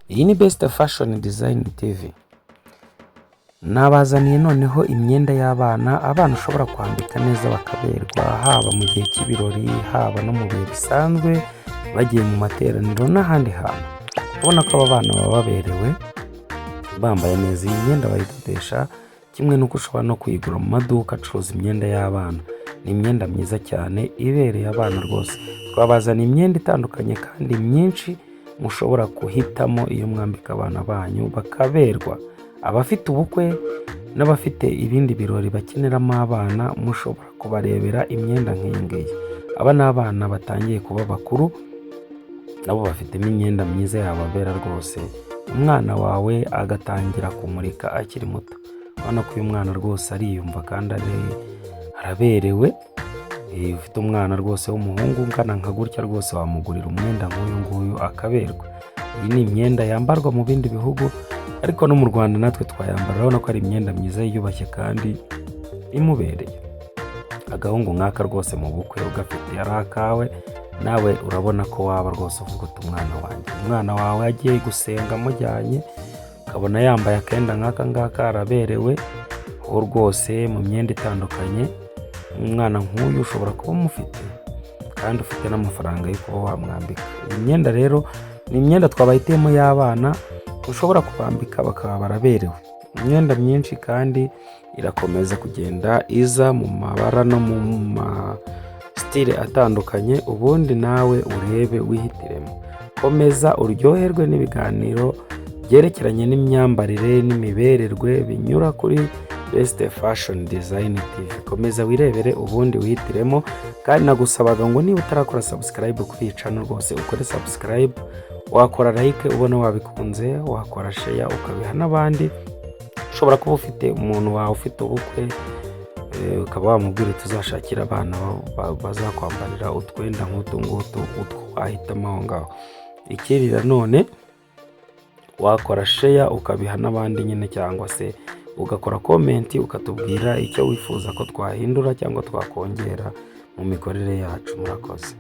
Iyi ni Best Fashion Design TV. Nabazaniye noneho imyenda y'abana, abana ushobora kwambika neza bakaberwa, haba mu gihe cy'ibirori, haba no mu bihe bisanzwe, bagiye mu materaniro n'ahandi hantu. Ubona ko aba bana baba baberewe, bambaye neza. Iyi myenda bayidodesha kimwe n'uko ushobora no kuyigura mu maduka acuruza imyenda y'abana. Ni imyenda myiza cyane ibereye abana rwose. Twabazana imyenda itandukanye kandi myinshi mushobora kuhitamo iyo mwambika abana banyu bakaberwa. Abafite ubukwe n'abafite ibindi birori bakeneramo abana mushobora kubarebera imyenda nk'iyi ngiyi. Aba ni abana batangiye kuba bakuru, nabo bafitemo imyenda myiza yababera rwose. Umwana wawe agatangira kumurika akiri muto. Urabona ko uyu mwana rwose ariyumva kandi araberewe. Ufite umwana rwose w'umuhungu ungana nka gutya rwose wamugurira umwenda nk'uyu nguyu akaberwa. Iyi ni imyenda yambarwa mu bindi bihugu ariko no mu Rwanda natwe twayambara. Urabona ko ari imyenda myiza yiyubashye kandi imubereye. Agahungu nk'aka rwose mu bukwe ugafite ari akawe, nawe urabona ko waba rwose uvuga uti umwana wawe agiye gusenga mujyanye, ukabona yambaye akenda nk'aka ngaka araberewe. Ho rwose mu myenda itandukanye, umwana nk'uyu ushobora kuba umufite kandi ufite n'amafaranga yo kuba wamwambika. Iyi myenda rero ni imyenda twabahitiyemo y'abana, ushobora kubambika bakaba baraberewe. Imyenda myinshi kandi irakomeza kugenda iza mu mabara no mu style atandukanye, ubundi nawe urebe wihitiremo. Komeza uryoherwe n'ibiganiro byerekeranye n'imyambarire n'imibererwe binyura kuri Best Fashion Design TV. Komeza wirebere ubundi wihitiremo, kandi nagusabaga ngo niba utarakora subscribe kuri iyi channel rwose ukore subscribe, wakora like ubona wabikunze, wakora share ukabiha n'abandi. Ushobora kuba ufite umuntu wawe ufite ubukwe, ukaba wamubwira tuzashakira abana bazakwambarira utwenda nk'utu ngutu utwo wahitamo aho ngaho. Ikindi nanone wakora share ukabiha n'abandi nyine, cyangwa se ugakora comment ukatubwira icyo wifuza ko twahindura cyangwa twakongera mu mikorere yacu. Murakoze.